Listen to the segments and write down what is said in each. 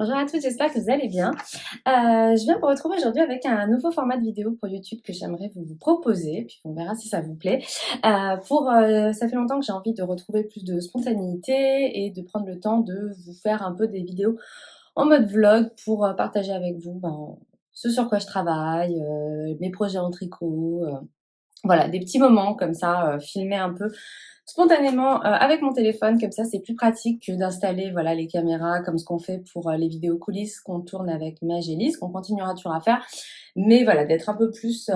Bonjour à tous, j'espère que vous allez bien. Je viens vous retrouver aujourd'hui avec un nouveau format de vidéo pour YouTube que j'aimerais vous proposer, puis on verra si ça vous plaît. Ça fait longtemps que j'ai envie de retrouver plus de spontanéité et de prendre le temps de vous faire un peu des vidéos en mode vlog pour partager avec vous ce sur quoi je travaille, mes projets en tricot, voilà, des petits moments comme ça, filmés un peu spontanément avec mon téléphone, comme ça c'est plus pratique que d'installer voilà les caméras comme ce qu'on fait pour les vidéos coulisses qu'on tourne avec Magélis, qu'on continuera toujours à faire, mais voilà d'être un peu plus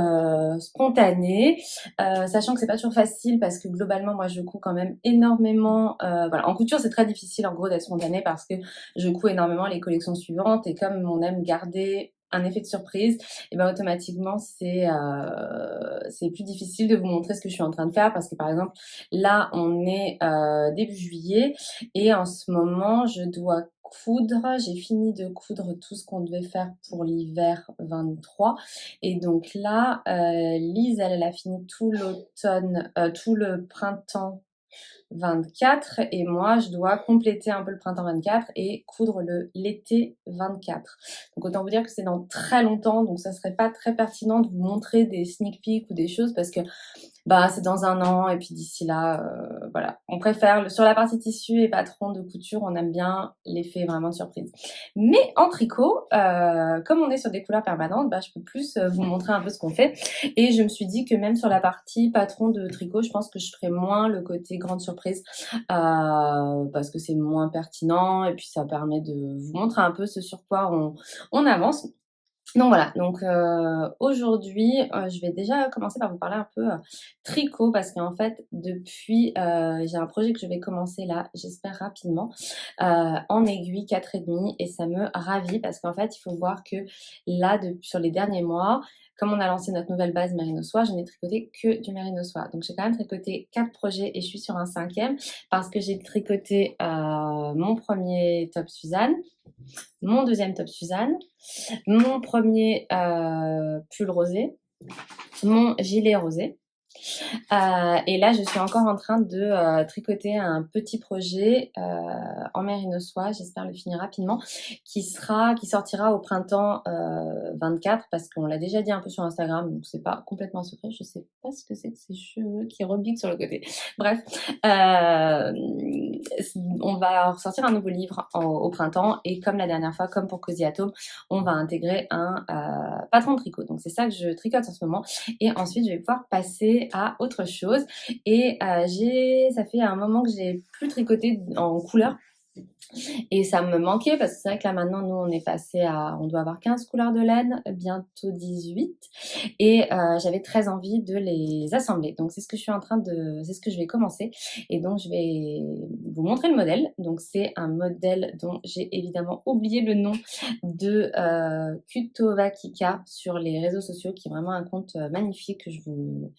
spontané, sachant que c'est pas toujours facile parce que globalement moi je couds quand même énormément, voilà en couture c'est très difficile en gros d'être spontané parce que je couds énormément les collections suivantes et comme on aime garder un effet de surprise, et ben automatiquement c'est plus difficile de vous montrer ce que je suis en train de faire parce que par exemple là on est début juillet et en ce moment je dois coudre, j'ai fini de coudre tout ce qu'on devait faire pour l'hiver 23 et donc là Lise elle a fini tout l'automne, tout le printemps 24 et moi je dois compléter un peu le printemps 24 et coudre l'été 24. Donc autant vous dire que c'est dans très longtemps, donc ça serait pas très pertinent de vous montrer des sneak peeks ou des choses parce que bah c'est dans un an et puis d'ici là, voilà. On préfère sur la partie tissu et patron de couture, on aime bien l'effet vraiment de surprise. Mais en tricot, comme on est sur des couleurs permanentes, bah je peux plus vous montrer un peu ce qu'on fait. Et je me suis dit que même sur la partie patron de tricot, je pense que je ferai moins le côté grande surprise parce que c'est moins pertinent et puis ça permet de vous montrer un peu ce sur quoi on avance. Donc voilà, donc aujourd'hui, je vais déjà commencer par vous parler un peu tricot parce qu'en fait depuis, j'ai un projet que je vais commencer là, j'espère rapidement, en aiguille 4,5 et ça me ravit parce qu'en fait, il faut voir que là, sur les derniers mois, comme on a lancé notre nouvelle base Merino Soie, je n'ai tricoté que du Merino Soie. Donc j'ai quand même tricoté 4 projets et je suis sur un 5e parce que j'ai tricoté mon premier top Suzanne, mon deuxième top Suzanne, mon premier pull rosé, mon gilet rosé. Et là, je suis encore en train de tricoter un petit projet en merino soie, j'espère le finir rapidement, qui sortira au printemps 24 parce qu'on l'a déjà dit un peu sur Instagram, donc c'est pas complètement secret. Je sais pas ce que c'est que ces cheveux qui rebiquent sur le côté. Bref, on va ressortir un nouveau livre au printemps et comme la dernière fois, comme pour Cozy Atome, on va intégrer un patron de tricot. Donc c'est ça que je tricote en ce moment. Et ensuite, je vais pouvoir passer à autre chose. Et ça fait un moment que j'ai plus tricoté en couleur. Et ça me manquait parce que c'est vrai que là maintenant, nous, on doit avoir 15 couleurs de laine, bientôt 18. Et j'avais très envie de les assembler. Donc c'est ce que je vais commencer. Et donc je vais vous montrer le modèle. Donc c'est un modèle dont j'ai évidemment oublié le nom de Kutova Kika sur les réseaux sociaux, qui est vraiment un compte magnifique que vous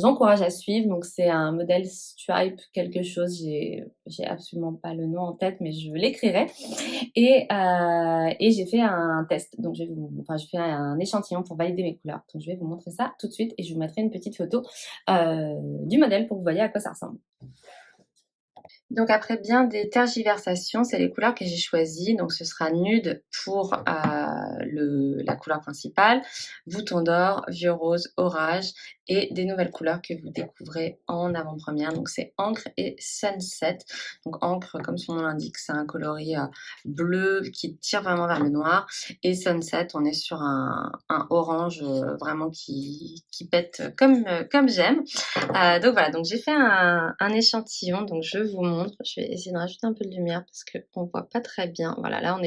encourage à suivre. Donc c'est un modèle Stripe quelque chose, j'ai absolument pas le nom en tête, mais je l'écrirai. Et j'ai fait un test, donc j'ai fait un échantillon pour valider mes couleurs. Donc je vais vous montrer ça tout de suite et je vous mettrai une petite photo du modèle pour que vous voyez à quoi ça ressemble. Donc après bien des tergiversations, c'est les couleurs que j'ai choisies. Donc ce sera nude pour la couleur principale, bouton d'or, vieux rose, orage et des nouvelles couleurs que vous découvrez en avant-première. Donc c'est encre et sunset. Donc encre, comme son nom l'indique, c'est un coloris bleu qui tire vraiment vers le noir. Et sunset, on est sur un orange vraiment qui pète comme j'aime. Donc voilà, donc j'ai fait un échantillon, donc je vous montre. Je vais essayer de rajouter un peu de lumière parce qu'on voit pas très bien. Voilà, là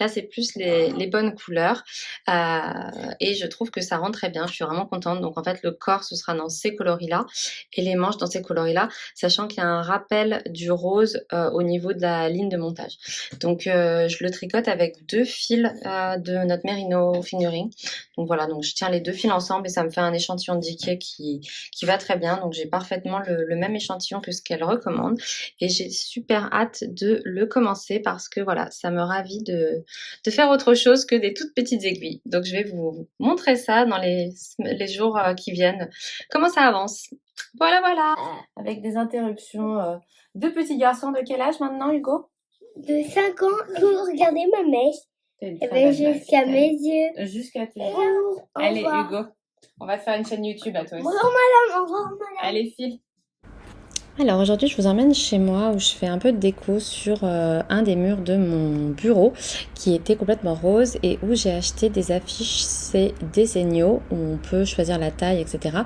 c'est plus les bonnes couleurs et je trouve que ça rend très bien. Je suis vraiment contente. Donc en fait le corps ce sera dans ces coloris-là et les manches dans ces coloris-là, sachant qu'il y a un rappel du rose au niveau de la ligne de montage. Donc je le tricote avec 2 fils de notre Merino Fingering. Donc voilà, donc je tiens les 2 fils ensemble et ça me fait un échantillon de Diké qui va très bien. Donc j'ai parfaitement le même échantillon que ce qu'elle recommande et j'ai super hâte de le commencer parce que voilà, ça me ravit de faire autre chose que des toutes petites aiguilles. Donc je vais vous montrer ça dans les jours qui viennent, comment ça avance. Voilà, voilà. Avec des interruptions de petits garçons. De quel âge maintenant, Hugo? de 5 ans pour regarder ma mèche. T'as une Et très belle jusqu'à mèche. mes yeux. Jusqu'à tes Au yeux. revoir. Allez, Hugo, on va te faire une chaîne YouTube à toi aussi. Bonjour madame, au revoir madame. Allez, file. Alors aujourd'hui je vous emmène chez moi où je fais un peu de déco sur un des murs de mon bureau qui était complètement rose et où j'ai acheté des affiches, c'est des signaux où on peut choisir la taille, etc.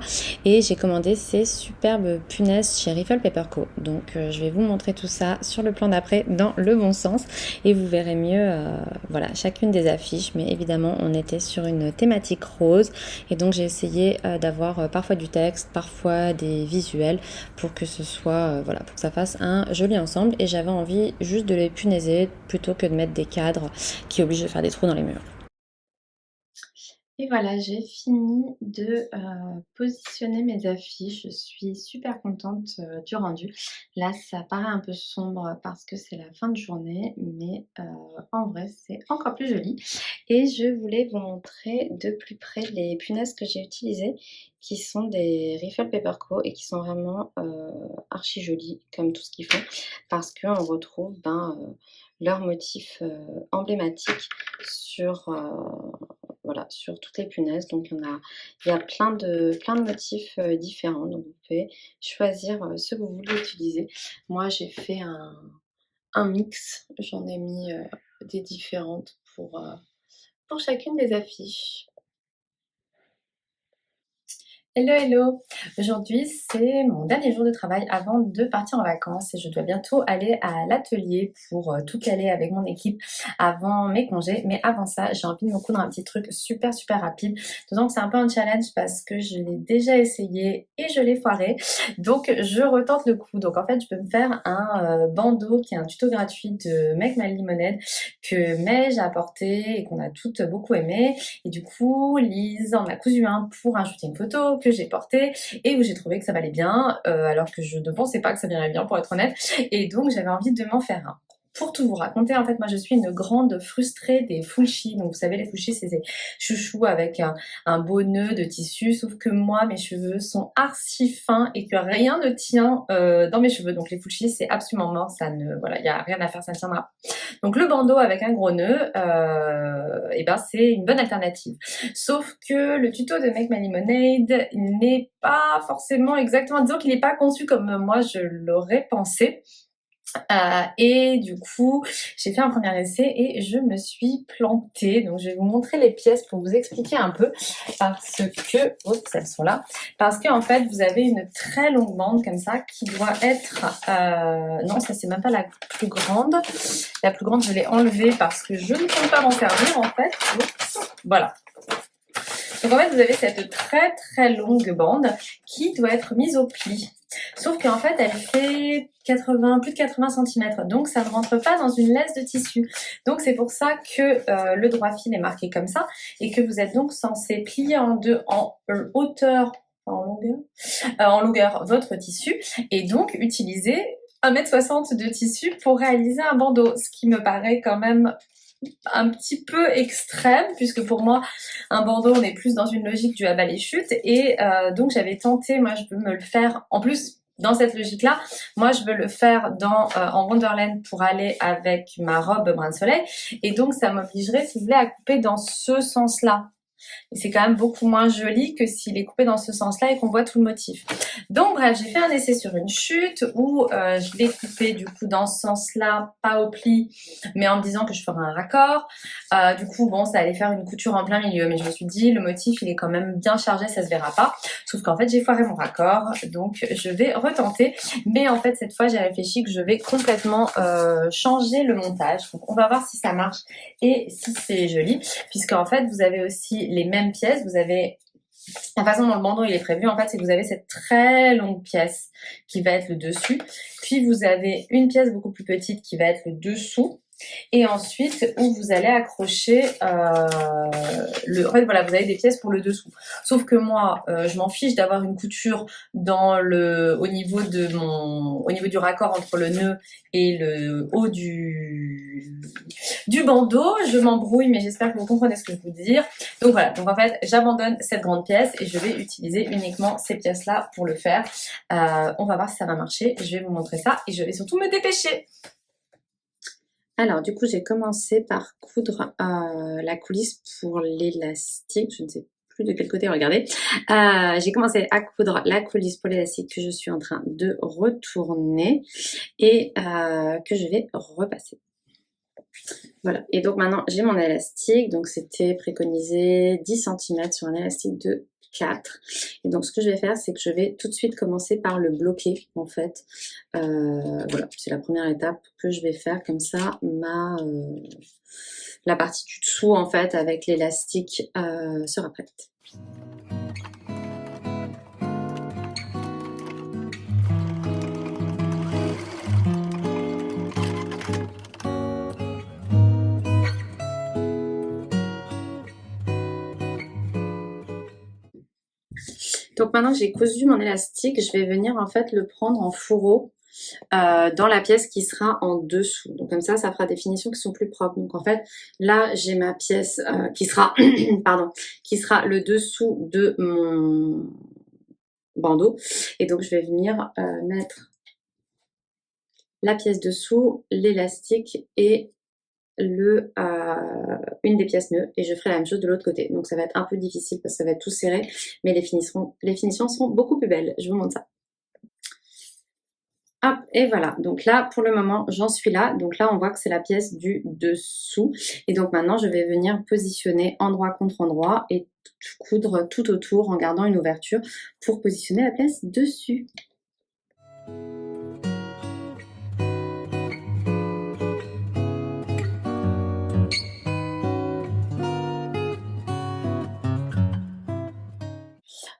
Et j'ai commandé ces superbes punaises chez Riffle Paper Co. Donc je vais vous montrer tout ça sur le plan d'après dans le bon sens et vous verrez mieux voilà, chacune des affiches, mais évidemment on était sur une thématique rose et donc j'ai essayé d'avoir parfois du texte, parfois des visuels pour que ce soit voilà, pour que ça fasse un joli ensemble et j'avais envie juste de les punaiser plutôt que de mettre des cadres qui obligent de faire des trous dans les murs. Et voilà, j'ai fini de positionner mes affiches. Je suis super contente du rendu. Là, ça paraît un peu sombre parce que c'est la fin de journée, mais en vrai, c'est encore plus joli. Et je voulais vous montrer de plus près les punaises que j'ai utilisées, qui sont des Riffle Paper Co. et qui sont vraiment archi jolies, comme tout ce qu'ils font, parce qu'on retrouve leur motif emblématique sur voilà, sur toutes les punaises. Donc il y a plein de motifs différents. Donc vous pouvez choisir ce que vous voulez utiliser. Moi j'ai fait un mix. J'en ai mis des différentes pour chacune des affiches. Hello hello! Aujourd'hui c'est mon dernier jour de travail avant de partir en vacances et je dois bientôt aller à l'atelier pour tout caler avec mon équipe avant mes congés. Mais avant ça, j'ai envie de me coudre un petit truc super rapide. D'autant que c'est un peu un challenge parce que je l'ai déjà essayé et je l'ai foiré. Donc je retente le coup. Donc en fait je peux me faire un bandeau qui est un tuto gratuit de Make My Lemonade que Meige a porté et qu'on a toutes beaucoup aimé. Et du coup Lise en a cousu un pour un shooting photo que j'ai porté et où j'ai trouvé que ça m'allait bien alors que je ne pensais pas que ça m'irait bien pour être honnête et donc j'avais envie de m'en faire un. Pour tout vous raconter, en fait, moi je suis une grande frustrée des fullshis. Donc vous savez, les fullshis, c'est ces chouchous avec un beau nœud de tissu, sauf que moi, mes cheveux sont archi fins et que rien ne tient dans mes cheveux. Donc les fullshis, c'est absolument mort, ça ne, voilà, il n'y a rien à faire, ça ne tiendra. Donc le bandeau avec un gros nœud, et ben c'est une bonne alternative. Sauf que le tuto de Make My Lemonade n'est pas forcément exactement, disons qu'il n'est pas conçu comme moi je l'aurais pensé. Et du coup, j'ai fait un premier essai et je me suis plantée. Donc, je vais vous montrer les pièces pour vous expliquer un peu parce que, oups, elles sont là. Parce que en fait, vous avez une très longue bande comme ça qui doit être, non, ça c'est même pas la plus grande. La plus grande, je l'ai enlevée parce que je ne compte pas m'en servir en fait. Oups, voilà. Donc en fait, vous avez cette très longue bande qui doit être mise au pli. Sauf qu'en fait, elle fait plus de 80 cm. Donc ça ne rentre pas dans une laisse de tissu. Donc c'est pour ça que le droit fil est marqué comme ça et que vous êtes donc censé plier en deux en hauteur, en longueur votre tissu et donc utiliser 1,60 m de tissu pour réaliser un bandeau. Ce qui me paraît quand même un petit peu extrême puisque pour moi un bandeau on est plus dans une logique du abat les chutes et donc j'avais tenté, moi je veux me le faire en plus dans cette logique là, moi je veux le faire en Wonderland pour aller avec ma robe brin de soleil et donc ça m'obligerait si vous voulez à couper dans ce sens là. Et c'est quand même beaucoup moins joli que s'il est coupé dans ce sens-là et qu'on voit tout le motif. Donc bref, j'ai fait un essai sur une chute où je l'ai coupé du coup dans ce sens-là, pas au pli, mais en me disant que je ferais un raccord. Du coup, bon, ça allait faire une couture en plein milieu, mais je me suis dit, le motif, il est quand même bien chargé, ça se verra pas. Sauf qu'en fait, j'ai foiré mon raccord, donc je vais retenter. Mais en fait, cette fois, j'ai réfléchi que je vais complètement changer le montage. Donc on va voir si ça marche et si c'est joli, puisque en fait, vous avez aussi les mêmes pièces, vous avez la façon dont le bandeau il est prévu en fait, c'est que vous avez cette très longue pièce qui va être le dessus, puis vous avez une pièce beaucoup plus petite qui va être le dessous et ensuite où vous allez accrocher en fait voilà, vous avez des pièces pour le dessous. Sauf que moi je m'en fiche d'avoir une couture au niveau du raccord entre le nœud et le haut du bandeau. Je m'embrouille mais j'espère que vous comprenez ce que je veux dire. Donc voilà, donc en fait j'abandonne cette grande pièce et je vais utiliser uniquement ces pièces là pour le faire. On va voir si ça va marcher, je vais vous montrer ça et je vais surtout me dépêcher. Alors, du coup, j'ai commencé par coudre la coulisse pour l'élastique. Je ne sais plus de quel côté regarder. J'ai commencé à coudre la coulisse pour l'élastique que je suis en train de retourner et que je vais repasser. Voilà, et donc maintenant j'ai mon élastique, donc c'était préconisé 10 cm sur un élastique de 4. Et donc ce que je vais faire, c'est que je vais tout de suite commencer par le bloquer en fait. Voilà, c'est la première étape que je vais faire, comme ça la partie du dessous en fait avec l'élastique sera prête. Donc maintenant que j'ai cousu mon élastique, je vais venir en fait le prendre en fourreau dans la pièce qui sera en dessous. Donc comme ça fera des finitions qui sont plus propres. Donc en fait, là j'ai ma pièce qui sera, pardon, qui sera le dessous de mon bandeau. Et donc je vais venir mettre la pièce dessous, l'élastique et une des pièces nœuds, et je ferai la même chose de l'autre côté. Donc ça va être un peu difficile parce que ça va être tout serré, mais les finitions seront beaucoup plus belles. Je vous montre ça. Hop, et voilà. Donc là, pour le moment, j'en suis là. Donc là, on voit que c'est la pièce du dessous. Et donc maintenant, je vais venir positionner endroit contre endroit et coudre tout autour en gardant une ouverture pour positionner la pièce dessus.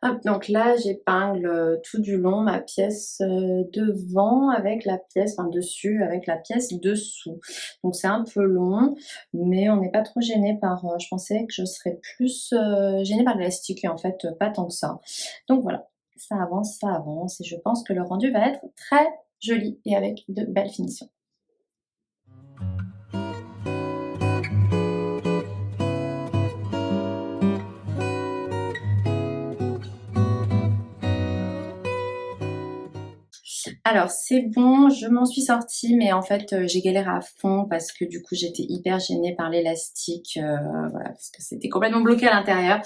Hop, donc là j'épingle tout du long ma pièce devant avec la pièce, enfin dessus avec la pièce dessous. Donc c'est un peu long, mais on n'est pas trop gêné par, je pensais que je serais plus gênée par l'élastique et en fait pas tant que ça. Donc voilà, ça avance et je pense que le rendu va être très joli et avec de belles finitions. Alors c'est bon, je m'en suis sortie, mais en fait j'ai galéré à fond parce que du coup j'étais hyper gênée par l'élastique, voilà, parce que c'était complètement bloqué à l'intérieur.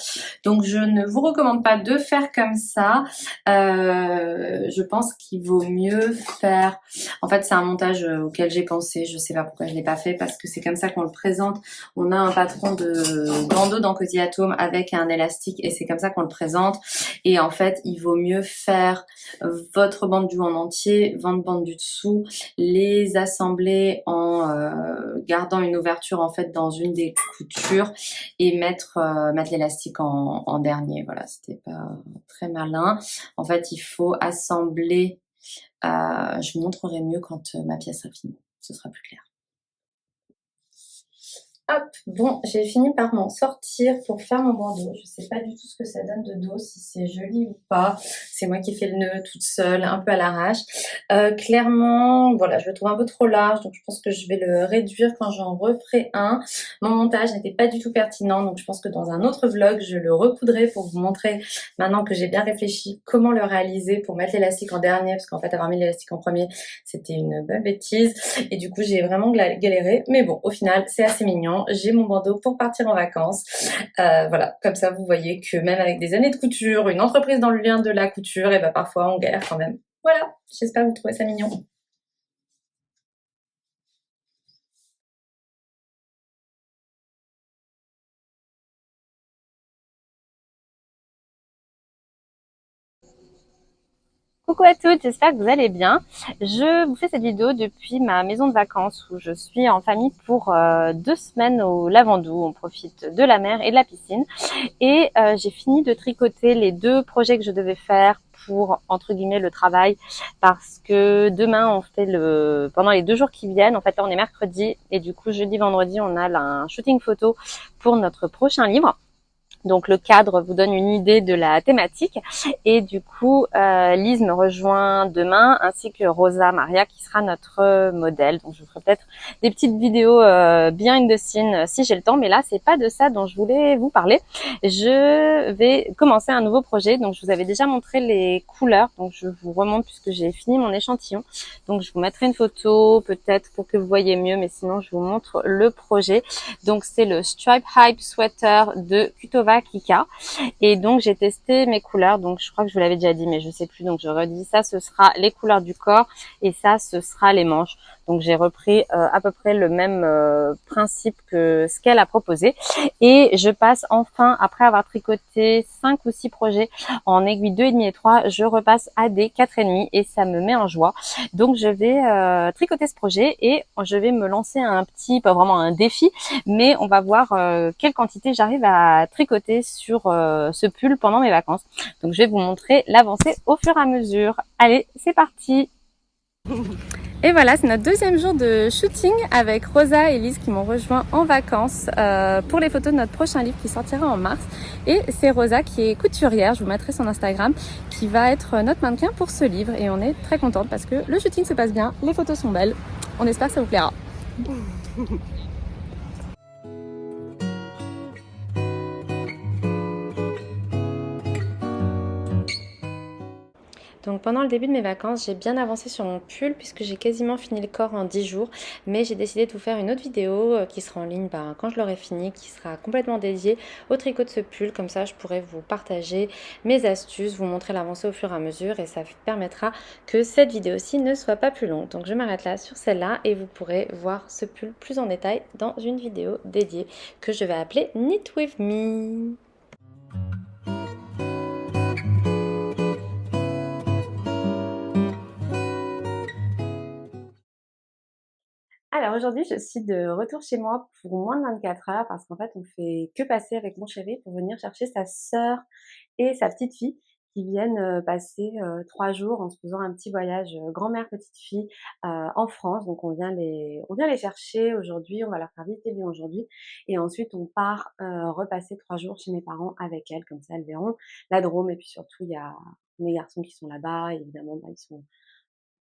Donc je ne vous recommande pas de faire comme ça. Je pense qu'il vaut mieux faire... En fait c'est un montage auquel j'ai pensé, je sais pas pourquoi je l'ai pas fait, parce que c'est comme ça qu'on le présente. On a un patron de bandeau dans Cozy at Home avec un élastique et c'est comme ça qu'on le présente. Et en fait il vaut mieux faire votre bande du haut en entier, 20 bandes du dessous, les assembler en gardant une ouverture en fait dans une des coutures et mettre l'élastique en dernier. Voilà, c'était pas très malin. En fait, il faut assembler, je vous montrerai mieux quand ma pièce sera finie, ce sera plus clair. Hop, bon, j'ai fini par m'en sortir pour faire mon bandeau. Je sais pas du tout ce que ça donne de dos, si c'est joli ou pas. C'est moi qui fais le nœud toute seule, un peu à l'arrache. Clairement, voilà, je le trouve un peu trop large, donc je pense que je vais le réduire quand j'en referai un. Mon montage n'était pas du tout pertinent, donc je pense que dans un autre vlog, je le recoudrai pour vous montrer, maintenant que j'ai bien réfléchi, comment le réaliser pour mettre l'élastique en dernier, parce qu'en fait, avoir mis l'élastique en premier, c'était une bonne bêtise. Et du coup, j'ai vraiment galéré. Mais bon, au final, c'est assez mignon. J'ai mon bandeau pour partir en vacances. Voilà, comme ça vous voyez que même avec des années de couture, une entreprise dans le lien de la couture, et ben parfois on galère quand même. Voilà, j'espère que vous trouvez ça mignon. Coucou à toutes, j'espère que vous allez bien. Je vous fais cette vidéo depuis ma maison de vacances où je suis en famille pour 2 semaines au Lavandou. On profite de la mer et de la piscine. Et j'ai fini de tricoter les 2 projets que je devais faire pour, entre guillemets, le travail. Parce que demain, on fait pendant les 2 jours qui viennent, en fait, là, on est mercredi. Et du coup, jeudi, vendredi, on a un shooting photo pour notre prochain livre. Donc le cadre vous donne une idée de la thématique. Et du coup, Lise me rejoint demain, ainsi que Rosa Maria qui sera notre modèle. Donc je vous ferai peut-être des petites vidéos behind the scene si j'ai le temps, mais là c'est pas de ça dont je voulais vous parler. Je vais commencer un nouveau projet. Donc je vous avais déjà montré les couleurs, donc je vous remonte puisque j'ai fini mon échantillon. Donc je vous mettrai une photo peut-être pour que vous voyez mieux, mais sinon je vous montre le projet. Donc c'est le Stripe Hype Sweater de Kutova Kika. Et donc j'ai testé mes couleurs, donc je crois que je vous l'avais déjà dit, mais je sais plus, donc je redis. Ça, ce sera les couleurs du corps, et ça, ce sera les manches. Donc j'ai repris à peu près le même principe que ce qu'elle a proposé. Et je passe enfin, après avoir tricoté 5 ou 6 projets en aiguille 2,5 et 3, je repasse à des 4,5 et ça me met en joie. Donc je vais tricoter ce projet et je vais me lancer un petit, pas vraiment un défi, mais on va voir quelle quantité j'arrive à tricoter sur ce pull pendant mes vacances. Donc je vais vous montrer l'avancée au fur et à mesure. Allez, c'est parti! Et voilà, c'est notre deuxième jour de shooting avec Rosa et Lise qui m'ont rejoint en vacances pour les photos de notre prochain livre qui sortira en mars. Et c'est Rosa qui est couturière, je vous mettrai son Instagram, qui va être notre mannequin pour ce livre. Et on est très contente parce que le shooting se passe bien, les photos sont belles. On espère que ça vous plaira. Donc pendant le début de mes vacances, j'ai bien avancé sur mon pull puisque j'ai quasiment fini le corps en 10 jours. Mais j'ai décidé de vous faire une autre vidéo qui sera en ligne quand je l'aurai fini, qui sera complètement dédiée au tricot de ce pull. Comme ça, je pourrai vous partager mes astuces, vous montrer l'avancée au fur et à mesure et ça permettra que cette vidéo-ci ne soit pas plus longue. Donc je m'arrête là sur celle-là et vous pourrez voir ce pull plus en détail dans une vidéo dédiée que je vais appeler Knit With Me. Alors aujourd'hui, je suis de retour chez moi pour moins de 24 heures parce qu'en fait, on fait que passer avec mon chéri pour venir chercher sa sœur et sa petite fille qui viennent passer 3 jours en se faisant un petit voyage grand-mère petite fille en France. Donc on vient les chercher aujourd'hui, on va leur faire visiter Lyon aujourd'hui et ensuite on part repasser 3 jours chez mes parents avec elles, comme ça elles verront la Drôme et puis surtout il y a mes garçons qui sont là-bas, évidemment ils sont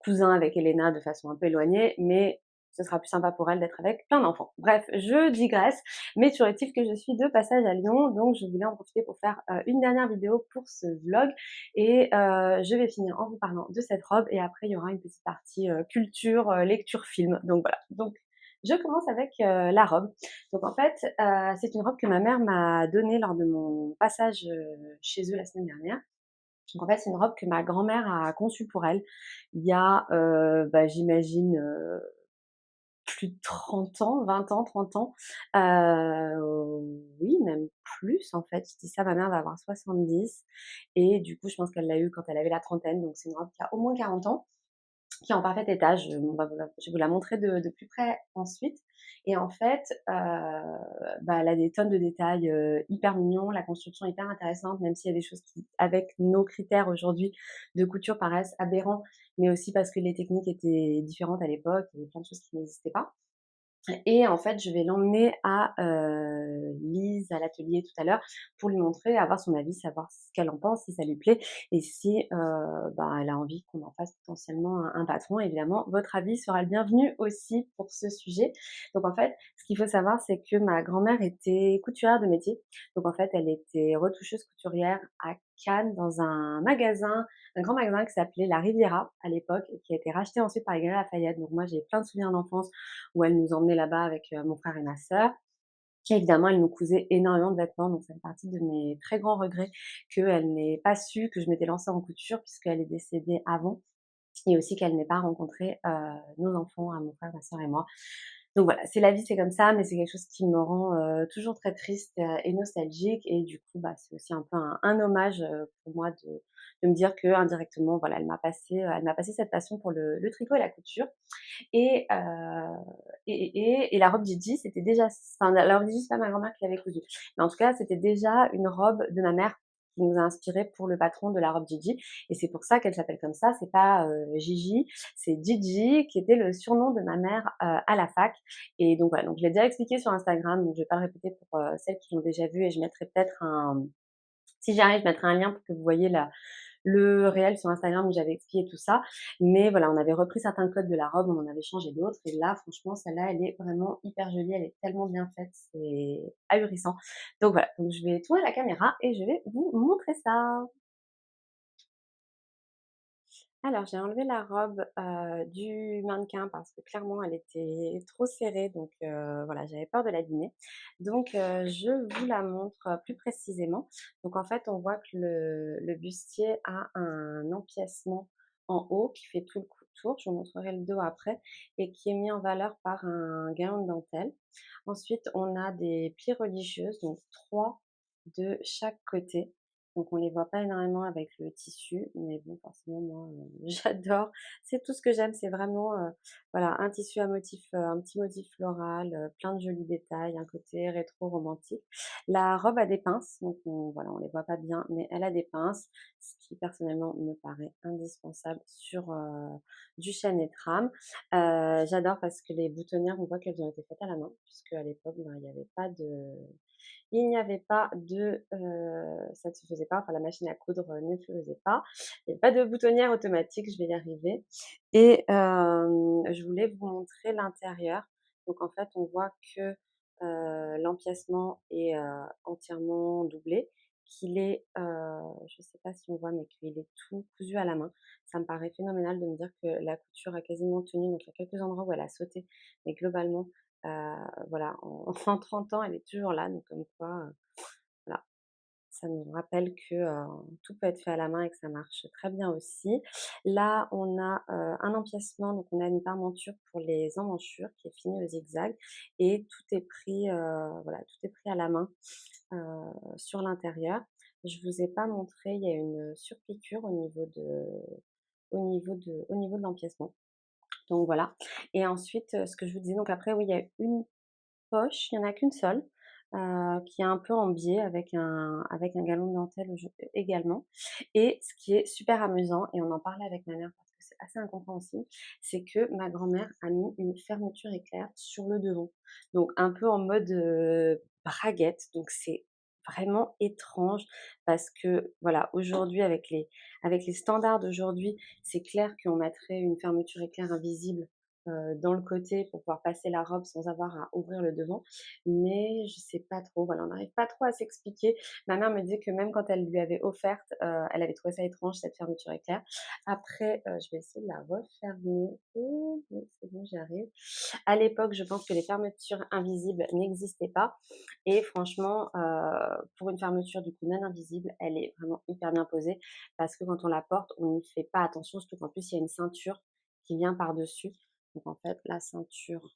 cousins avec Elena de façon un peu éloignée, mais ce sera plus sympa pour elle d'être avec plein d'enfants. Bref, je digresse, mais toujours est-il que je suis de passage à Lyon, donc je voulais en profiter pour faire une dernière vidéo pour ce vlog, et je vais finir en vous parlant de cette robe, et après il y aura une petite partie culture, lecture, film, donc voilà. Donc je commence avec la robe. Donc en fait, c'est une robe que ma mère m'a donnée lors de mon passage chez eux la semaine dernière. Donc en fait, c'est une robe que ma grand-mère a conçue pour elle il y a, j'imagine, plus de 30 ans, 20 ans, 30 ans. Oui, même plus en fait. Je dis ça, ma mère va avoir 70 et du coup, je pense qu'elle l'a eue quand elle avait la trentaine, donc c'est une robe qui a au moins 40 ans, qui est en parfait état. Je vais vous la montrer de plus près ensuite. Et en fait, elle a des tonnes de détails hyper mignons, la construction est hyper intéressante, même s'il y a des choses qui, avec nos critères aujourd'hui de couture, paraissent aberrants, mais aussi parce que les techniques étaient différentes à l'époque, il y avait plein de choses qui n'existaient pas. Et en fait, je vais l'emmener à Lise à l'atelier tout à l'heure pour lui montrer, avoir son avis, savoir ce qu'elle en pense, si ça lui plaît et si elle a envie qu'on en fasse potentiellement un patron. Évidemment, votre avis sera le bienvenu aussi pour ce sujet. Donc en fait, ce qu'il faut savoir, c'est que ma grand-mère était couturière de métier. Donc en fait, elle était retoucheuse couturière à Cannes dans un magasin, un grand magasin qui s'appelait La Riviera à l'époque et qui a été racheté ensuite par les Galeries Lafayette. Donc moi, j'ai plein de souvenirs d'enfance où elle nous emmenait là-bas avec mon frère et ma sœur. Et évidemment, elle nous cousait énormément de vêtements, donc ça fait partie de mes très grands regrets qu'elle n'ait pas su que je m'étais lancée en couture puisqu'elle est décédée avant et aussi qu'elle n'ait pas rencontré nos enfants, à mon frère, ma sœur et moi. Donc voilà, c'est la vie, c'est comme ça, mais c'est quelque chose qui me rend toujours très triste et nostalgique. Et du coup, c'est aussi un peu un hommage pour moi de me dire que indirectement, voilà, elle m'a passé cette passion pour le tricot et la couture. Et, et la robe Gigi, c'était déjà, enfin la robe Gigi, c'est pas ma grand-mère qui l'avait cousue, mais en tout cas, c'était déjà une robe de ma mère qui nous a inspiré pour le patron de la robe Gigi. Et c'est pour ça qu'elle s'appelle comme ça. C'est pas Gigi, c'est Gigi, qui était le surnom de ma mère à la fac. Et donc voilà, donc je l'ai déjà expliqué sur Instagram, donc je vais pas le répéter pour celles qui l'ont déjà vu, et je mettrai peut-être si j'y arrive, je mettrai un lien pour que vous voyez le réel sur Instagram où j'avais expliqué tout ça. Mais voilà, on avait repris certains codes de la robe, on en avait changé d'autres. Et là, franchement, celle-là, elle est vraiment hyper jolie. Elle est tellement bien faite, c'est ahurissant. Donc voilà, donc je vais tourner la caméra et je vais vous montrer ça. Alors, j'ai enlevé la robe du mannequin parce que clairement, elle était trop serrée. Donc voilà, j'avais peur de l'abîmer. Donc, je vous la montre plus précisément. Donc, en fait, on voit que le bustier a un empiècement en haut qui fait tout le tour. Je vous montrerai le dos après et qui est mis en valeur par un galon de dentelle. Ensuite, on a des plis religieuses, donc 3 de chaque côté. Donc on les voit pas énormément avec le tissu, mais bon, forcément moi j'adore. C'est tout ce que j'aime, c'est vraiment voilà, un tissu à motif, un petit motif floral, plein de jolis détails, un côté rétro romantique. La robe a des pinces, donc voilà, on les voit pas bien, mais elle a des pinces, ce qui personnellement me paraît indispensable sur du chêne et trame. J'adore parce que les boutonnières, on voit qu'elles ont été faites à la main, puisque à l'époque, ben, il n'y avait pas de, ça ne se faisait pas, enfin la machine à coudre ne le faisait pas. Il n'y avait pas de boutonnière automatique, je vais y arriver. Et je voulais vous montrer l'intérieur. Donc en fait, on voit que l'empiècement est entièrement doublé, qu'il est, je ne sais pas si on voit, mais qu'il est tout cousu à la main. Ça me paraît phénoménal de me dire que la couture a quasiment tenu. Donc il y a quelques endroits où elle a sauté, mais globalement, voilà, en 30 ans, elle est toujours là, donc comme quoi, voilà, ça nous rappelle que tout peut être fait à la main et que ça marche très bien aussi. Là, on a un empiècement, donc on a une parmenture pour les emmanchures qui est finie au zigzag, et tout est pris, voilà, tout est pris à la main sur l'intérieur. Je vous ai pas montré, il y a une surpiqûre au niveau de l'empiècement. Donc voilà. Et ensuite, ce que je vous disais, donc après, oui, il y a une poche, il n'y en a qu'une seule, qui est un peu en biais avec un galon de dentelle également. Et ce qui est super amusant, et on en parlait avec ma mère parce que c'est assez incompréhensible, c'est que ma grand-mère a mis une fermeture éclair sur le devant. Donc un peu en mode braguette. Donc c'est vraiment étrange parce que voilà, aujourd'hui avec les standards d'aujourd'hui, c'est clair qu'on mettrait une fermeture éclair invisible dans le côté pour pouvoir passer la robe sans avoir à ouvrir le devant. Mais je sais pas trop, voilà, on n'arrive pas trop à s'expliquer. Ma mère me disait que même quand elle lui avait offerte, elle avait trouvé ça étrange, cette fermeture éclair. Après, je vais essayer de la refermer. Oh, oui, c'est bon, j'y arrive. À l'époque, je pense que les fermetures invisibles n'existaient pas. Et franchement, pour une fermeture du coup non invisible, elle est vraiment hyper bien posée parce que quand on la porte, on n'y fait pas attention, surtout qu'en plus, il y a une ceinture qui vient par-dessus. Donc en fait, la ceinture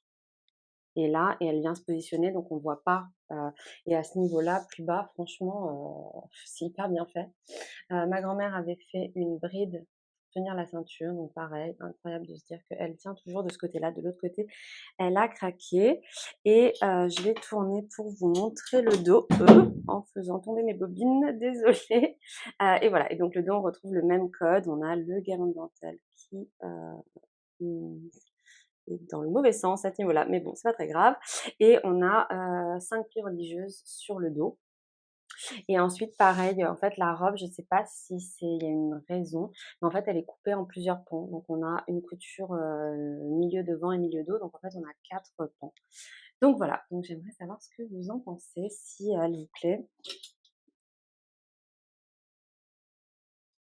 est là et elle vient se positionner, donc on ne voit pas. Et à ce niveau-là, plus bas, franchement, c'est hyper bien fait. Ma grand-mère avait fait une bride pour tenir la ceinture, donc pareil, incroyable de se dire qu'elle tient toujours de ce côté-là. De l'autre côté, elle a craqué. Et je vais tourner pour vous montrer le dos, en faisant tomber mes bobines, désolée. Et voilà, et donc le dos, on retrouve le même code. On a le galon de dentelle qui et dans le mauvais sens à ce niveau-là, mais bon, c'est pas très grave. Et on a 5 plis religieuses sur le dos. Et ensuite, pareil, en fait, la robe, je sais pas si il y a une raison, mais en fait, elle est coupée en plusieurs pans. Donc, on a une couture milieu devant et milieu dos. Donc, en fait, on a 4 pans. Donc, voilà. Donc, j'aimerais savoir ce que vous en pensez, si elle vous plaît.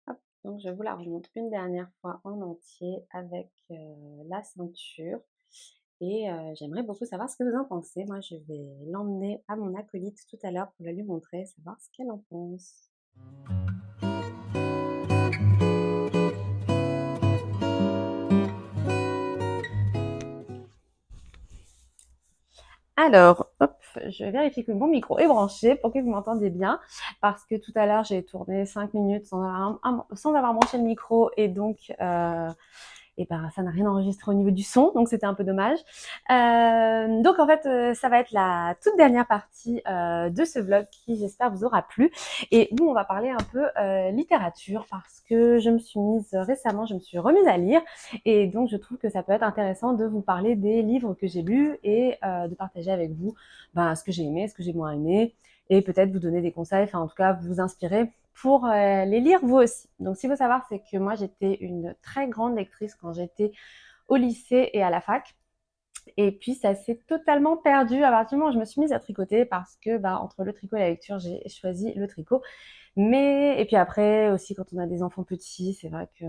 Hop. Donc, je vous la remontre une dernière fois en entier avec la ceinture. Et j'aimerais beaucoup savoir ce que vous en pensez. Moi, je vais l'emmener à mon acolyte tout à l'heure pour la lui montrer, savoir ce qu'elle en pense. Alors, hop, je vérifie que mon micro est branché pour que vous m'entendiez bien, parce que tout à l'heure, j'ai tourné 5 minutes sans avoir branché le micro, et donc et ben ça n'a rien enregistré au niveau du son, donc c'était un peu dommage. Donc en fait, ça va être la toute dernière partie de ce vlog qui, j'espère, vous aura plu. Et nous, on va parler un peu littérature parce que je me suis remise à lire et donc je trouve que ça peut être intéressant de vous parler des livres que j'ai lus et de partager avec vous ce que j'ai aimé, ce que j'ai moins aimé et peut-être vous donner des conseils, enfin en tout cas vous inspirer pour les lire vous aussi. Donc, ce qu'il faut savoir, c'est que moi, j'étais une très grande lectrice quand j'étais au lycée et à la fac. Et puis, ça s'est totalement perdu à partir du moment où je me suis mise à tricoter parce que, entre le tricot et la lecture, j'ai choisi le tricot. Et puis après, aussi, quand on a des enfants petits, c'est vrai que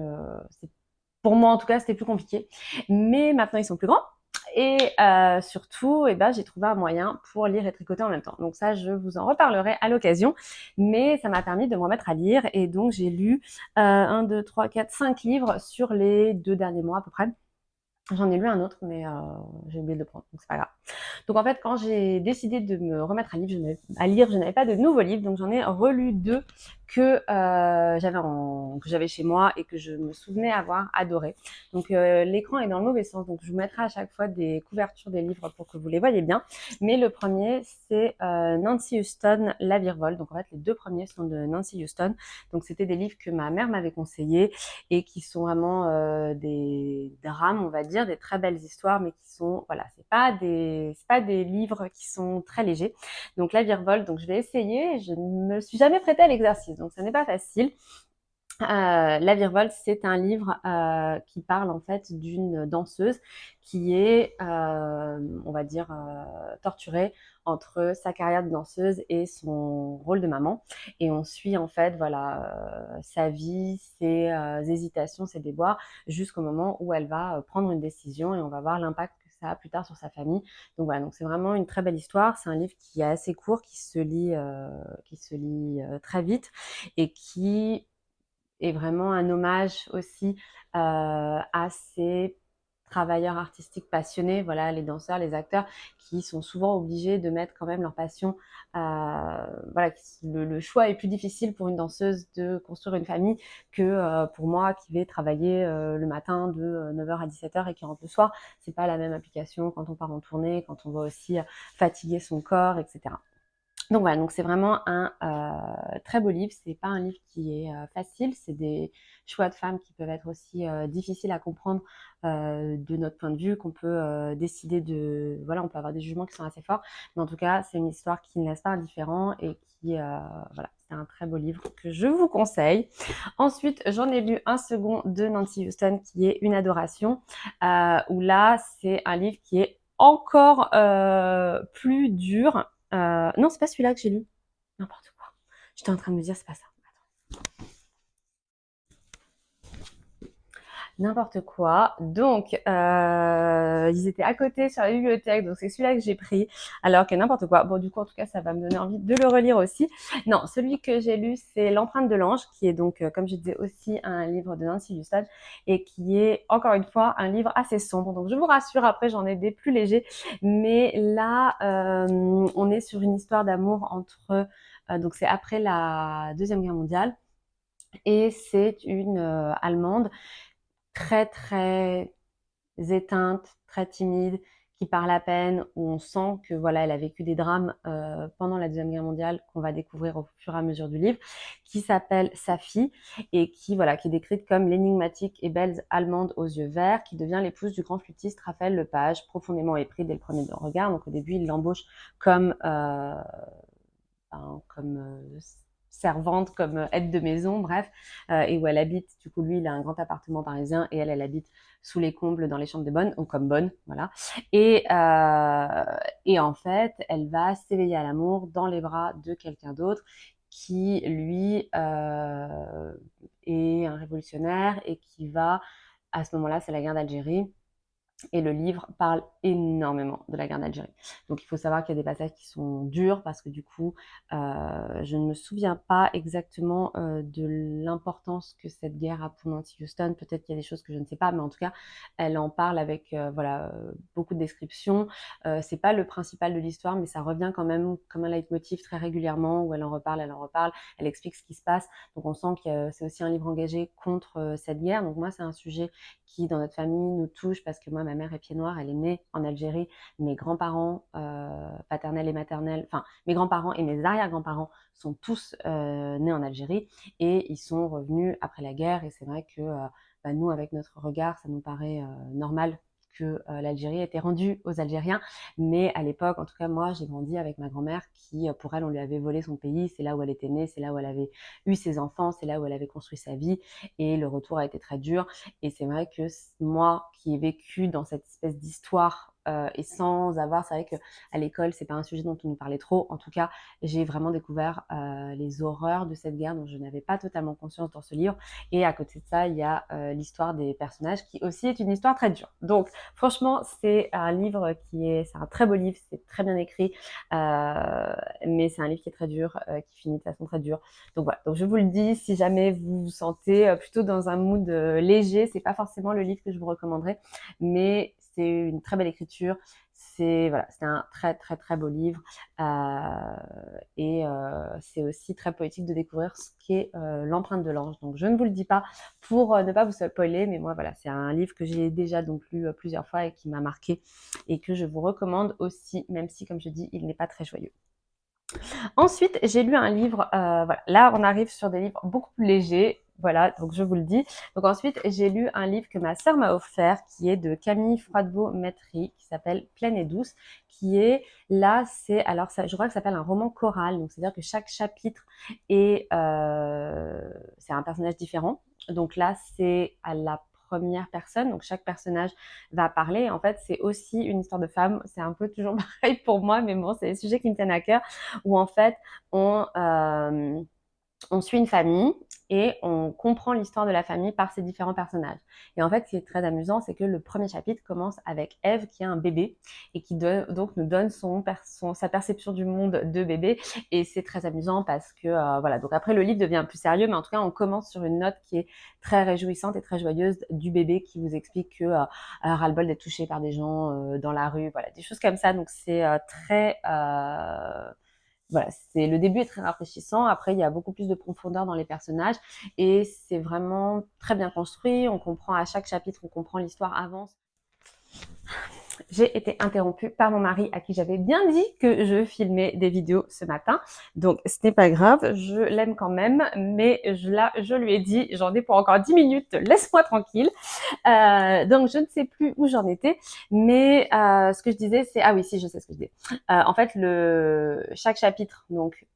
pour moi, en tout cas, c'était plus compliqué. Mais maintenant, ils sont plus grands. Et surtout, j'ai trouvé un moyen pour lire et tricoter en même temps. Donc ça, je vous en reparlerai à l'occasion. Mais ça m'a permis de me remettre à lire. Et donc, j'ai lu 1, 2, 3, 4, 5 livres sur les 2 derniers mois à peu près. J'en ai lu un autre, mais j'ai oublié de le prendre, donc c'est pas grave. Donc en fait, quand j'ai décidé de me remettre à lire, je n'avais pas de nouveaux livres, donc j'en ai relu 2 que j'avais chez moi et que je me souvenais avoir adoré. Donc l'écran est dans le mauvais sens, donc je vous mettrai à chaque fois des couvertures des livres pour que vous les voyez bien. Mais le premier, c'est Nancy Huston, La Virevole. Donc en fait, les 2 premiers sont de Nancy Huston. Donc c'était des livres que ma mère m'avait conseillés et qui sont vraiment des drames, on va dire, des très belles histoires, mais qui sont, voilà, c'est pas des livres qui sont très légers. Donc La Virevole, donc je vais essayer. Je ne me suis jamais prêtée à l'exercice, donc ça n'est pas facile. La Virevole, c'est un livre qui parle en fait d'une danseuse qui est, on va dire, torturée entre sa carrière de danseuse et son rôle de maman. Et on suit en fait, voilà, sa vie, ses hésitations, ses déboires, jusqu'au moment où elle va prendre une décision et on va voir l'impact que ça a plus tard sur sa famille. Donc voilà, donc c'est vraiment une très belle histoire. C'est un livre qui est assez court, qui se lit très vite et qui est vraiment un hommage aussi à ces travailleurs artistiques passionnés, voilà, les danseurs, les acteurs, qui sont souvent obligés de mettre quand même leur passion. Voilà, le choix est plus difficile pour une danseuse de construire une famille que pour moi qui vais travailler le matin de 9h à 17h et qui rentre le soir. C'est pas la même application quand on part en tournée, quand on va aussi fatiguer son corps, etc. Donc voilà, donc c'est vraiment un très beau livre. C'est pas un livre qui est facile. C'est des choix de femmes qui peuvent être aussi difficiles à comprendre de notre point de vue, qu'on peut décider de... Voilà, on peut avoir des jugements qui sont assez forts. Mais en tout cas, c'est une histoire qui ne laisse pas indifférent et qui... voilà, c'est un très beau livre que je vous conseille. Ensuite, j'en ai lu un second de Nancy Huston qui est Une adoration, où là, c'est un livre qui est encore plus dur. Non, c'est pas celui-là que j'ai lu. N'importe quoi. J'étais en train de me dire, c'est pas ça. N'importe quoi. Donc, ils étaient à côté sur la bibliothèque, donc c'est celui-là que j'ai pris, alors que n'importe quoi. Bon, du coup, en tout cas, ça va me donner envie de le relire aussi. Non, celui que j'ai lu, c'est L'empreinte de l'ange, qui est donc, comme je disais, aussi un livre de Nancy Huston, et qui est, encore une fois, un livre assez sombre. Donc, je vous rassure, après, j'en ai des plus légers, mais là, on est sur une histoire d'amour entre... donc, c'est après la Deuxième Guerre mondiale, et c'est une Allemande très très éteinte, très timide, qui parle à peine, où on sent que voilà, elle a vécu des drames pendant la Deuxième Guerre mondiale qu'on va découvrir au fur et à mesure du livre, qui s'appelle Safi et qui voilà, qui est décrite comme l'énigmatique et belle allemande aux yeux verts, qui devient l'épouse du grand flûtiste Raphaël Lepage, profondément épris dès le premier regard. Donc au début, il l'embauche comme servante, comme aide de maison, bref, et où elle habite. Du coup, lui, il a un grand appartement parisien et elle habite sous les combles dans les chambres de bonne, ou comme bonne, voilà. Et en fait, elle va s'éveiller à l'amour dans les bras de quelqu'un d'autre qui, lui, est un révolutionnaire et qui va, à ce moment-là, c'est la guerre d'Algérie, Et le livre parle énormément de la guerre d'Algérie. Donc il faut savoir qu'il y a des passages qui sont durs parce que du coup, je ne me souviens pas exactement de l'importance que cette guerre a pour Nancy Houston. Peut-être qu'il y a des choses que je ne sais pas, mais en tout cas, elle en parle avec beaucoup de descriptions. C'est pas le principal de l'histoire, mais ça revient quand même comme un leitmotiv très régulièrement où elle en reparle, elle explique ce qui se passe. Donc on sent que c'est aussi un livre engagé contre cette guerre. Donc moi, c'est un sujet qui, dans notre famille, nous touche parce que moi, ma mère est pied noir, elle est née en Algérie. Mes grands-parents, paternels et maternels, enfin, mes grands-parents et mes arrière-grands-parents sont tous nés en Algérie et ils sont revenus après la guerre. Et c'est vrai que nous, avec notre regard, ça nous paraît normal que l'Algérie ait été rendue aux Algériens. Mais à l'époque, en tout cas, moi, j'ai grandi avec ma grand-mère qui, pour elle, on lui avait volé son pays. C'est là où elle était née, c'est là où elle avait eu ses enfants, c'est là où elle avait construit sa vie. Et le retour a été très dur. Et c'est vrai que moi, qui ai vécu dans cette espèce d'histoire et sans avoir, c'est vrai qu'à l'école, c'est pas un sujet dont on nous parlait trop. En tout cas, j'ai vraiment découvert les horreurs de cette guerre dont je n'avais pas totalement conscience dans ce livre. Et à côté de ça, il y a l'histoire des personnages qui aussi est une histoire très dure. Donc, franchement, c'est un livre c'est un très beau livre, c'est très bien écrit, mais c'est un livre qui est très dur, qui finit de façon très dure. Donc voilà, donc je vous le dis, si jamais vous vous sentez plutôt dans un mood léger, c'est pas forcément le livre que je vous recommanderais, mais c'est une très belle écriture. C'est un très très très beau livre et c'est aussi très poétique de découvrir ce qu'est l'empreinte de l'ange. Donc je ne vous le dis pas pour ne pas vous spoiler, mais moi voilà, c'est un livre que j'ai déjà donc lu plusieurs fois et qui m'a marqué et que je vous recommande aussi, même si comme je dis, il n'est pas très joyeux. Ensuite, j'ai lu un livre, voilà, là on arrive sur des livres beaucoup plus légers, voilà, donc je vous le dis. Donc ensuite, j'ai lu un livre que ma sœur m'a offert, qui est de Camille Froidevaux-Maitry, qui s'appelle Pleine et douce, qui est, là, alors ça, je crois que ça s'appelle un roman choral, donc c'est-à-dire que chaque chapitre c'est un personnage différent. Donc là, c'est à la première personne, donc chaque personnage va parler. En fait, c'est aussi une histoire de femme, c'est un peu toujours pareil pour moi, mais bon, c'est des sujets qui me tiennent à cœur où en fait on suit une famille et on comprend l'histoire de la famille par ces différents personnages. Et en fait, ce qui est très amusant, c'est que le premier chapitre commence avec Ève qui a un bébé et qui donc nous donne sa perception du monde de bébé. Et c'est très amusant parce que voilà. Donc après, le livre devient plus sérieux, mais en tout cas, on commence sur une note qui est très réjouissante et très joyeuse du bébé qui vous explique que ras-le-bol d'être touché par des gens dans la rue, voilà, des choses comme ça. Donc c'est très voilà, le début est très rafraîchissant. Après, il y a beaucoup plus de profondeur dans les personnages et c'est vraiment très bien construit. On comprend à chaque chapitre, on comprend l'histoire avance. J'ai été interrompue par mon mari à qui j'avais bien dit que je filmais des vidéos ce matin. Donc, ce n'est pas grave, je l'aime quand même, mais je lui ai dit, j'en ai pour encore 10 minutes, laisse-moi tranquille. Donc, je ne sais plus où j'en étais, mais ce que je disais, c'est... Ah oui, si, je sais ce que je disais. En fait, chaque chapitre, donc...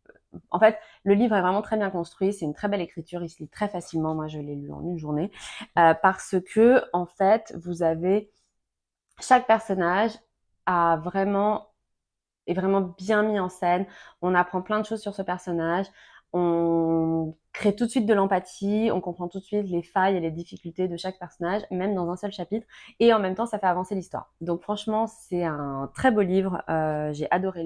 En fait, le livre est vraiment très bien construit, c'est une très belle écriture, il se lit très facilement, moi je l'ai lu en une journée, parce que, en fait, vous avez... Chaque personnage est vraiment bien mis en scène. On apprend plein de choses sur ce personnage. On crée tout de suite de l'empathie. On comprend tout de suite les failles et les difficultés de chaque personnage, même dans un seul chapitre. Et en même temps, ça fait avancer l'histoire. Donc franchement, c'est un très beau livre. J'ai adoré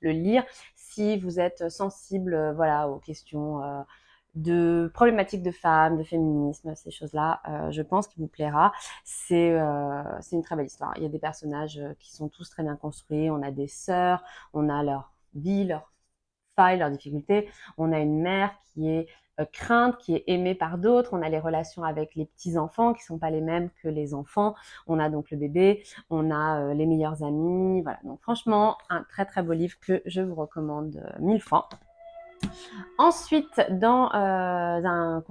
le lire. Si vous êtes sensible, voilà, aux questions de problématiques de femmes, de féminisme, ces choses-là, je pense qu'il vous plaira. C'est une très belle histoire. Il y a des personnages qui sont tous très bien construits. On a des sœurs, on a leur vie, leurs failles, leurs difficultés. On a une mère qui est crainte, qui est aimée par d'autres. On a les relations avec les petits-enfants qui sont pas les mêmes que les enfants. On a donc le bébé, on a les meilleurs amis. Voilà. Donc franchement, un très très beau livre que je vous recommande 1000 fois. Ensuite, dans un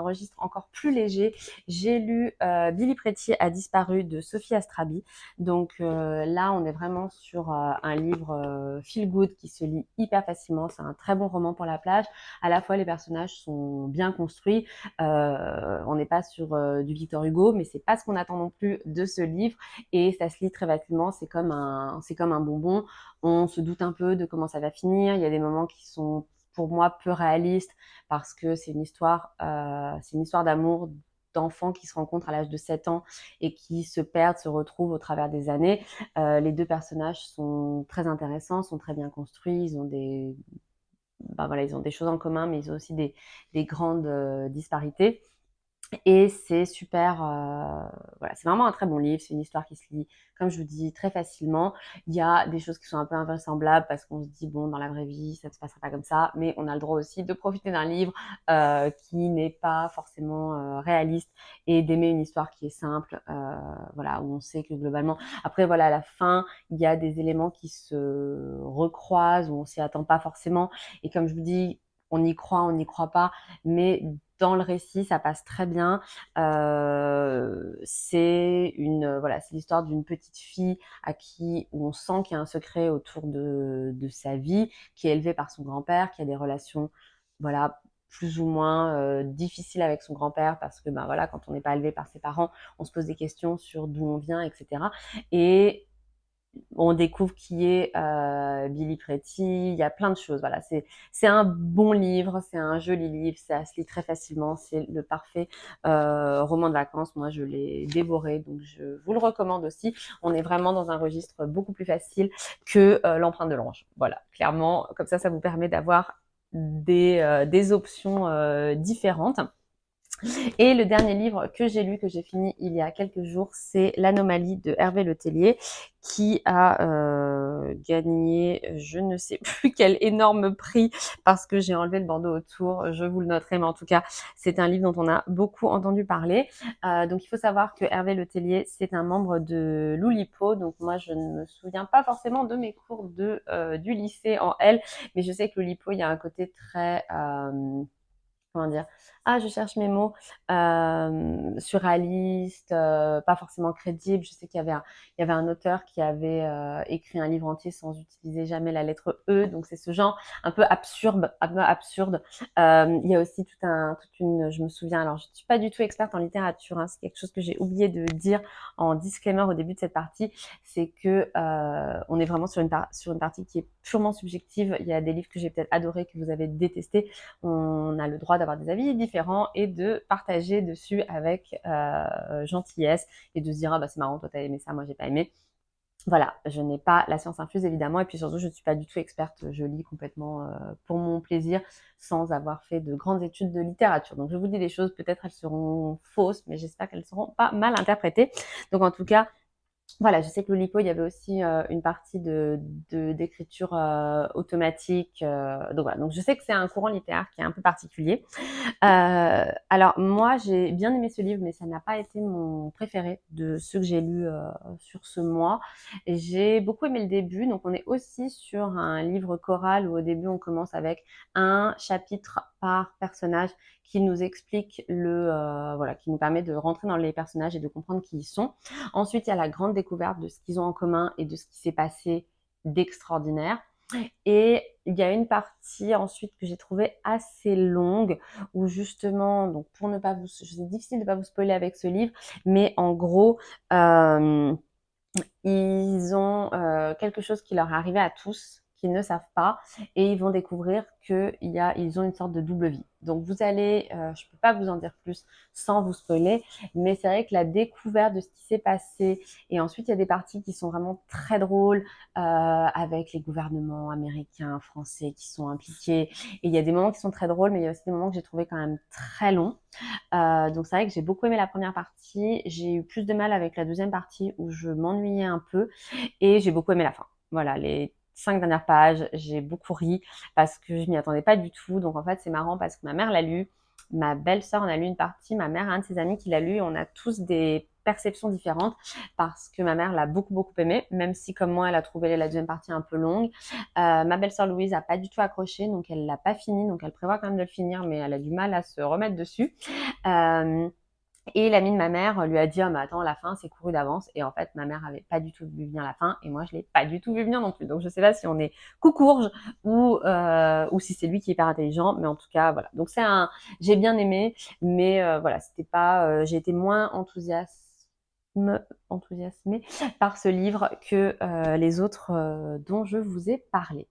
registre encore plus léger, j'ai lu Billy Pretty a disparu de Sophie Astrabi. Donc là, on est vraiment sur un livre feel good qui se lit hyper facilement. C'est un très bon roman pour la plage. À la fois, les personnages sont bien construits. On n'est pas sur du Victor Hugo, mais c'est pas ce qu'on attend non plus de ce livre. Et ça se lit très facilement. C'est comme un bonbon. On se doute un peu de comment ça va finir. Il y a des moments qui sont pour moi peu réaliste parce que c'est une histoire d'amour d'enfants qui se rencontrent à l'âge de 7 ans et qui se perdent, se retrouvent au travers des années. Les deux personnages sont très intéressants, sont très bien construits, ils ont ils ont des choses en commun, mais ils ont aussi des grandes disparités. Et c'est super, voilà, c'est vraiment un très bon livre. C'est une histoire qui se lit, comme je vous dis, très facilement. Il y a des choses qui sont un peu invraisemblables parce qu'on se dit, bon, dans la vraie vie, ça ne se passera pas comme ça. Mais on a le droit aussi de profiter d'un livre qui n'est pas forcément réaliste et d'aimer une histoire qui est simple, voilà, où on sait que globalement... Après, voilà, à la fin, il y a des éléments qui se recroisent, où on s'y attend pas forcément. Et comme je vous dis, on y croit, on n'y croit pas, mais dans le récit, ça passe très bien. C'est l'histoire d'une petite fille où on sent qu'il y a un secret autour de sa vie, qui est élevée par son grand-père, qui a des relations, voilà, plus ou moins difficiles avec son grand-père parce que, voilà, quand on n'est pas élevé par ses parents, on se pose des questions sur d'où on vient, etc. Et on découvre qui est Billy Pretty, il y a plein de choses. Voilà, c'est un bon livre, c'est un joli livre, ça se lit très facilement, c'est le parfait roman de vacances. Moi, je l'ai dévoré, donc je vous le recommande aussi. On est vraiment dans un registre beaucoup plus facile que l'empreinte de l'ange. Voilà, clairement, comme ça vous permet d'avoir des options différentes. Et le dernier livre que j'ai lu, que j'ai fini il y a quelques jours, c'est L'Anomalie de Hervé Letellier, qui a gagné je ne sais plus quel énorme prix parce que j'ai enlevé le bandeau autour, je vous le noterai, mais en tout cas, c'est un livre dont on a beaucoup entendu parler. Donc, il faut savoir que Hervé Letellier, c'est un membre de l'Oulipo. Donc, moi, je ne me souviens pas forcément de mes cours du lycée en L, mais je sais que l'Oulipo, il y a un côté très... comment dire, je cherche mes mots, surréaliste, pas forcément crédible. Je sais qu'il y avait un auteur qui avait écrit un livre entier sans utiliser jamais la lettre E, donc c'est ce genre un peu absurde. Il y a aussi je me souviens, alors je ne suis pas du tout experte en littérature, hein, c'est quelque chose que j'ai oublié de dire en disclaimer au début de cette partie, c'est que on est vraiment sur une partie qui est purement subjective. Il y a des livres que j'ai peut-être adorés, que vous avez détestés. On a le droit d'avoir des avis différents et de partager dessus avec gentillesse et de se dire c'est marrant, toi t'as aimé ça, moi j'ai pas aimé. Voilà, je n'ai pas la science infuse évidemment, et puis surtout je ne suis pas du tout experte, je lis complètement pour mon plaisir sans avoir fait de grandes études de littérature. Donc je vous dis des choses, peut-être elles seront fausses, mais j'espère qu'elles seront pas mal interprétées. Donc en tout cas, voilà, je sais que l'Oulipo, il y avait aussi une partie d'écriture automatique. Donc voilà, donc je sais que c'est un courant littéraire qui est un peu particulier. Alors moi, j'ai bien aimé ce livre, mais ça n'a pas été mon préféré de ceux que j'ai lus sur ce mois. Et j'ai beaucoup aimé le début. Donc on est aussi sur un livre choral où au début on commence avec un chapitre par personnage qui nous explique qui nous permet de rentrer dans les personnages et de comprendre qui ils sont. Ensuite, il y a la grande découverte de ce qu'ils ont en commun et de ce qui s'est passé d'extraordinaire. Et il y a une partie ensuite que j'ai trouvée assez longue où justement, donc pour ne pas c'est difficile de ne pas vous spoiler avec ce livre, mais en gros, ils ont quelque chose qui leur est arrivé à tous, qu'ils ne savent pas, et ils vont découvrir ils ont une sorte de double vie. Donc vous allez, je peux pas vous en dire plus sans vous spoiler, mais c'est vrai que la découverte de ce qui s'est passé, et ensuite il y a des parties qui sont vraiment très drôles, avec les gouvernements américains, français qui sont impliqués, et il y a des moments qui sont très drôles, mais il y a aussi des moments que j'ai trouvé quand même très longs. Donc c'est vrai que j'ai beaucoup aimé la première partie, j'ai eu plus de mal avec la deuxième partie où je m'ennuyais un peu, et j'ai beaucoup aimé la fin. Voilà, les 5 dernières pages, j'ai beaucoup ri parce que je m'y attendais pas du tout. Donc en fait, c'est marrant parce que ma mère l'a lu, ma belle-sœur en a lu une partie, ma mère a un de ses amis qui l'a lu, et on a tous des perceptions différentes parce que ma mère l'a beaucoup aimé, même si comme moi elle a trouvé la deuxième partie un peu longue. Ma belle-sœur Louise a pas du tout accroché, donc elle l'a pas fini, donc elle prévoit quand même de le finir, mais elle a du mal à se remettre dessus. Et l'amie de ma mère lui a dit mais attends, la fin c'est couru d'avance, et en fait ma mère avait pas du tout vu venir la fin, et moi je l'ai pas du tout vu venir non plus. Donc je sais pas si on est coucourge ou si c'est lui qui est hyper intelligent, mais en tout cas voilà. Donc j'ai bien aimé, mais voilà, c'était pas j'ai été moins enthousiaste enthousiasmée par ce livre que les autres dont je vous ai parlé.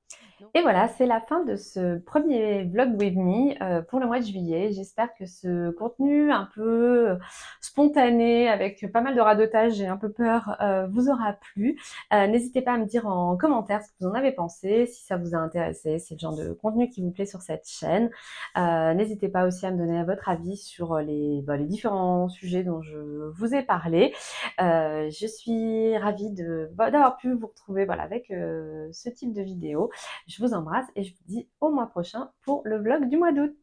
Et voilà, c'est la fin de ce premier vlog with me pour le mois de juillet. J'espère que ce contenu un peu spontané, avec pas mal de radotage et un peu peur, vous aura plu. N'hésitez pas à me dire en commentaire ce que vous en avez pensé, si ça vous a intéressé, si c'est le genre de contenu qui vous plaît sur cette chaîne. N'hésitez pas aussi à me donner votre avis sur les différents sujets dont je vous ai parlé. Je suis ravie d'avoir pu vous retrouver avec ce type de vidéo. Je vous embrasse et je vous dis au mois prochain pour le vlog du mois d'août.